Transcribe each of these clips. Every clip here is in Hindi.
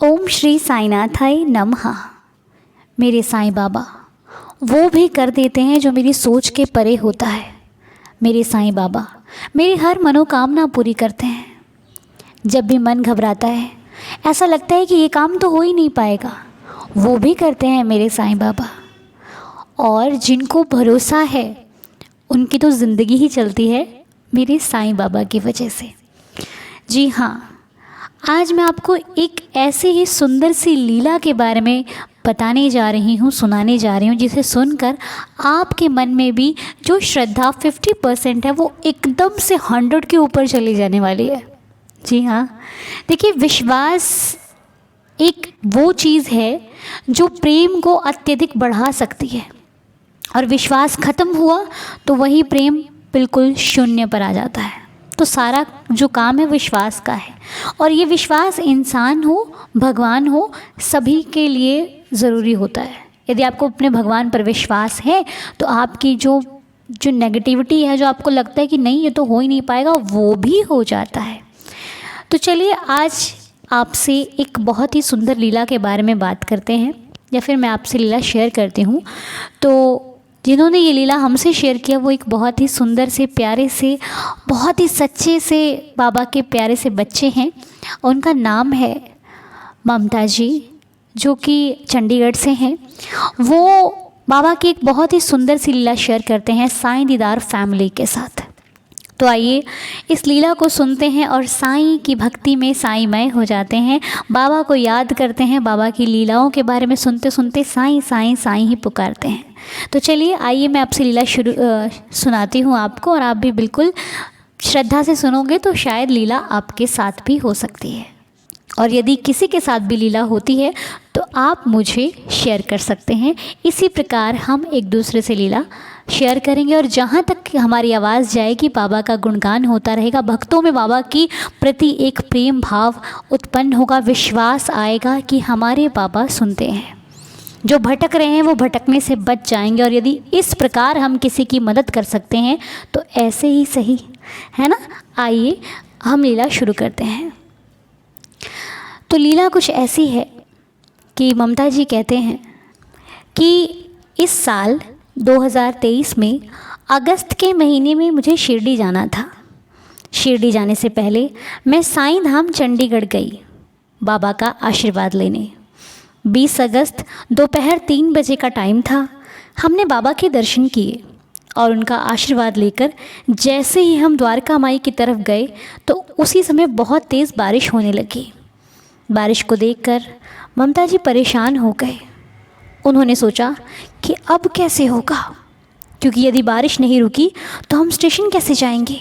ओम श्री साईनाथाय नमः। मेरे साईं बाबा वो भी कर देते हैं जो मेरी सोच के परे होता है। मेरे साईं बाबा मेरी हर मनोकामना पूरी करते हैं। जब भी मन घबराता है, ऐसा लगता है कि ये काम तो हो ही नहीं पाएगा, वो भी करते हैं मेरे साईं बाबा। और जिनको भरोसा है उनकी तो ज़िंदगी ही चलती है मेरे साईं बाबा की वजह से। जी हाँ, आज मैं आपको एक ऐसी ही सुंदर सी लीला के बारे में बताने जा रही हूँ, सुनाने जा रही हूँ, जिसे सुनकर आपके मन में भी जो श्रद्धा 50% है वो एकदम से 100 के ऊपर चली जाने वाली है। जी हाँ, देखिए, विश्वास एक वो चीज़ है जो प्रेम को अत्यधिक बढ़ा सकती है, और विश्वास खत्म हुआ तो वही प्रेम बिल्कुल शून्य पर आ जाता है। तो सारा जो काम है विश्वास का है, और ये विश्वास इंसान हो, भगवान हो, सभी के लिए ज़रूरी होता है। यदि आपको अपने भगवान पर विश्वास है तो आपकी जो नेगेटिविटी है, जो आपको लगता है कि नहीं ये तो हो ही नहीं पाएगा, वो भी हो जाता है। तो चलिए आज आपसे एक बहुत ही सुंदर लीला के बारे में बात करते हैं, या फिर मैं आपसे लीला शेयर करती हूँ। तो जिन्होंने ये लीला हमसे शेयर किया वो एक बहुत ही सुंदर से, प्यारे से, बहुत ही सच्चे से बाबा के प्यारे से बच्चे हैं। उनका नाम है ममता जी, जो कि चंडीगढ़ से हैं। वो बाबा की एक बहुत ही सुंदर सी लीला शेयर करते हैं साईं दीदार फैमिली के साथ। तो आइए इस लीला को सुनते हैं और साईं की भक्ति में साईंमय हो जाते हैं, बाबा को याद करते हैं, बाबा की लीलाओं के बारे में सुनते सुनते साईं साईं साईं ही पुकारते हैं। तो चलिए आइए मैं आपसे लीला सुनाती हूँ आपको, और आप भी बिल्कुल श्रद्धा से सुनोगे तो शायद लीला आपके साथ भी हो सकती है। और यदि किसी के साथ भी लीला होती है तो आप मुझे शेयर कर सकते हैं। इसी प्रकार हम एक दूसरे से लीला शेयर करेंगे, और जहाँ तक हमारी आवाज़ जाएगी बाबा का गुणगान होता रहेगा। भक्तों में बाबा की प्रति एक प्रेम भाव उत्पन्न होगा, विश्वास आएगा कि हमारे बाबा सुनते हैं। जो भटक रहे हैं वो भटकने से बच जाएंगे, और यदि इस प्रकार हम किसी की मदद कर सकते हैं तो ऐसे ही सही है ना। आइए हम लीला शुरू करते हैं। तो लीला कुछ ऐसी है कि ममता जी कहते हैं कि इस साल 2023 में अगस्त के महीने में मुझे शिरडी जाना था। शिरडी जाने से पहले मैं साईं धाम चंडीगढ़ गई बाबा का आशीर्वाद लेने। 20 अगस्त दोपहर 3 बजे का टाइम था। हमने बाबा के दर्शन किए और उनका आशीर्वाद लेकर जैसे ही हम द्वारका माई की तरफ गए तो उसी समय बहुत तेज़ बारिश होने लगी। बारिश को देखकर ममता जी परेशान हो गए। उन्होंने सोचा कि अब कैसे होगा, क्योंकि यदि बारिश नहीं रुकी तो हम स्टेशन कैसे जाएंगे,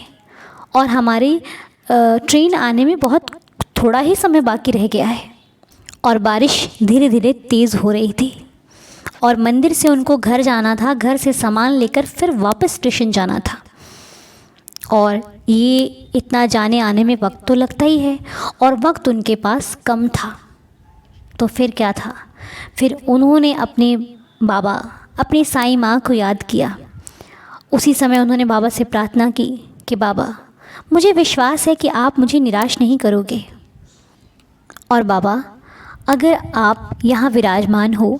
और हमारी ट्रेन आने में बहुत थोड़ा ही समय बाकी रह गया है। और बारिश धीरे धीरे तेज़ हो रही थी, और मंदिर से उनको घर जाना था, घर से सामान लेकर फिर वापस स्टेशन जाना था। और ये इतना जाने आने में वक्त तो लगता ही है, और वक्त उनके पास कम था। तो फिर क्या था, फिर उन्होंने अपने बाबा, अपनी साईं माँ को याद किया। उसी समय उन्होंने बाबा से प्रार्थना की कि बाबा, मुझे विश्वास है कि आप मुझे निराश नहीं करोगे, और बाबा अगर आप यहाँ विराजमान हो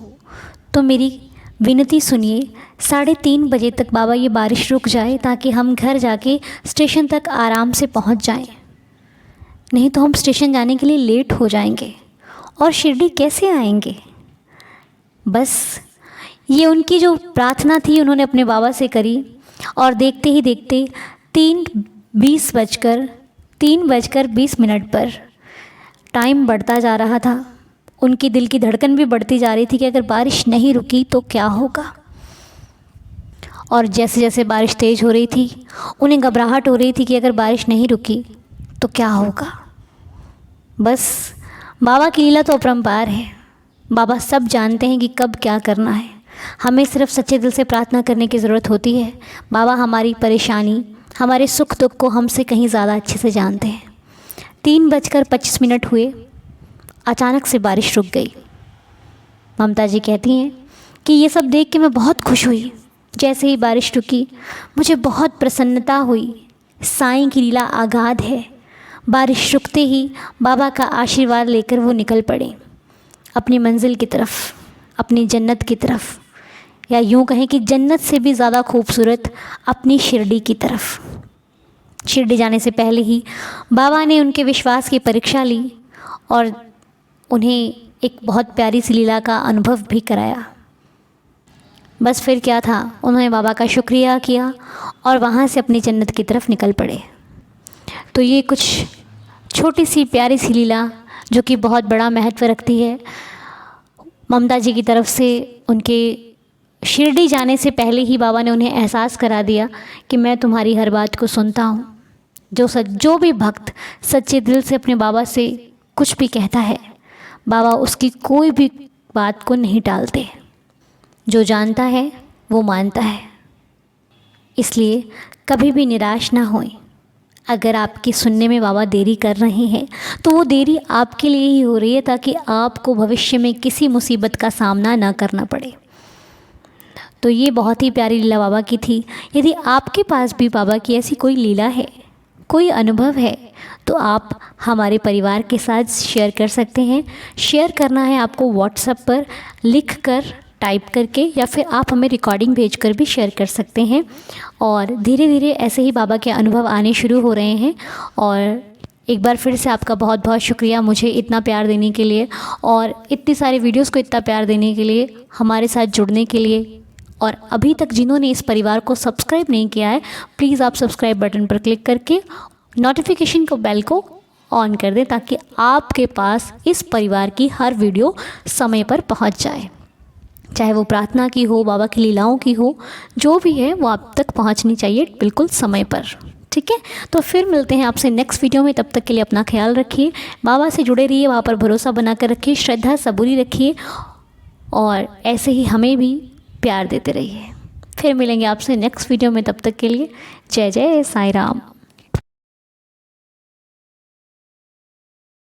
तो मेरी विनती सुनिए। 3:30 बजे तक बाबा ये बारिश रुक जाए ताकि हम घर जाके स्टेशन तक आराम से पहुँच जाएं, नहीं तो हम स्टेशन जाने के लिए लेट हो जाएंगे और शिरडी कैसे आएंगे। बस ये उनकी जो प्रार्थना थी उन्होंने अपने बाबा से करी, और देखते ही देखते 3 बजकर 20 मिनट पर टाइम बढ़ता जा रहा था। उनकी दिल की धड़कन भी बढ़ती जा रही थी कि अगर बारिश नहीं रुकी तो क्या होगा। और जैसे जैसे बारिश तेज़ हो रही थी उन्हें घबराहट हो रही थी कि अगर बारिश नहीं रुकी तो क्या होगा। बस बाबा की लीला तो अपरंपार है। बाबा सब जानते हैं कि कब क्या करना है। हमें सिर्फ सच्चे दिल से प्रार्थना करने की ज़रूरत होती है। बाबा हमारी परेशानी, हमारे सुख दुख को हमसे कहीं ज़्यादा अच्छे से जानते हैं। 3:25 हुए, अचानक से बारिश रुक गई। ममता जी कहती हैं कि ये सब देख के मैं बहुत खुश हुई। जैसे ही बारिश रुकी मुझे बहुत प्रसन्नता हुई। साईं की लीला आगाध है। बारिश रुकते ही बाबा का आशीर्वाद लेकर वो निकल पड़े। अपनी मंजिल की तरफ, अपनी जन्नत की तरफ, या यूँ कहें कि जन्नत से भी ज़्यादा खूबसूरत अपनी शिरडी की तरफ। शिरडी जाने से पहले ही बाबा ने उनके विश्वास की परीक्षा ली और उन्हें एक बहुत प्यारी सी लीला का अनुभव भी कराया। बस फिर क्या था, उन्होंने बाबा का शुक्रिया किया और वहाँ से अपनी जन्नत की तरफ निकल पड़े। तो ये कुछ छोटी सी प्यारी सी लीला जो कि बहुत बड़ा महत्व रखती है। ममता जी की तरफ से उनके शिरडी जाने से पहले ही बाबा ने उन्हें एहसास करा दिया कि मैं तुम्हारी हर बात को सुनता हूँ। जो भी भक्त सच्चे दिल से अपने बाबा से कुछ भी कहता है, बाबा उसकी कोई भी बात को नहीं टालते। जो जानता है वो मानता है। इसलिए कभी भी निराश ना होएं। अगर आपकी सुनने में बाबा देरी कर रहे हैं तो वो देरी आपके लिए ही हो रही है, ताकि आपको भविष्य में किसी मुसीबत का सामना ना करना पड़े। तो ये बहुत ही प्यारी लीला बाबा की थी। यदि आपके पास भी बाबा की ऐसी कोई लीला है, कोई अनुभव है, तो आप हमारे परिवार के साथ शेयर कर सकते हैं। शेयर करना है आपको व्हाट्सएप पर लिख कर, टाइप करके, या फिर आप हमें रिकॉर्डिंग भेजकर भी शेयर कर सकते हैं। और धीरे धीरे ऐसे ही बाबा के अनुभव आने शुरू हो रहे हैं। और एक बार फिर से आपका बहुत बहुत शुक्रिया मुझे इतना प्यार देने के लिए, और इतनी सारी वीडियोस को इतना प्यार देने के लिए, हमारे साथ जुड़ने के लिए। और अभी तक जिन्होंने इस परिवार को सब्सक्राइब नहीं किया है, प्लीज़ आप सब्सक्राइब बटन पर क्लिक करके नोटिफिकेशन को बेल को ऑन कर दें, ताकि आपके पास इस परिवार की हर वीडियो समय पर पहुंच जाए। चाहे वो प्रार्थना की हो, बाबा की लीलाओं की हो, जो भी है वो आप तक पहुंचनी चाहिए बिल्कुल समय पर। ठीक है, तो फिर मिलते हैं आपसे नेक्स्ट वीडियो में। तब तक के लिए अपना ख्याल रखिए, बाबा से जुड़े रहिए, वहाँ पर भरोसा बनाकर रखिए, श्रद्धा सबूरी रखिए, और ऐसे ही हमें भी प्यार देते रहिए। फिर मिलेंगे आपसे नेक्स्ट वीडियो में। तब तक के लिए जय जय साईं राम।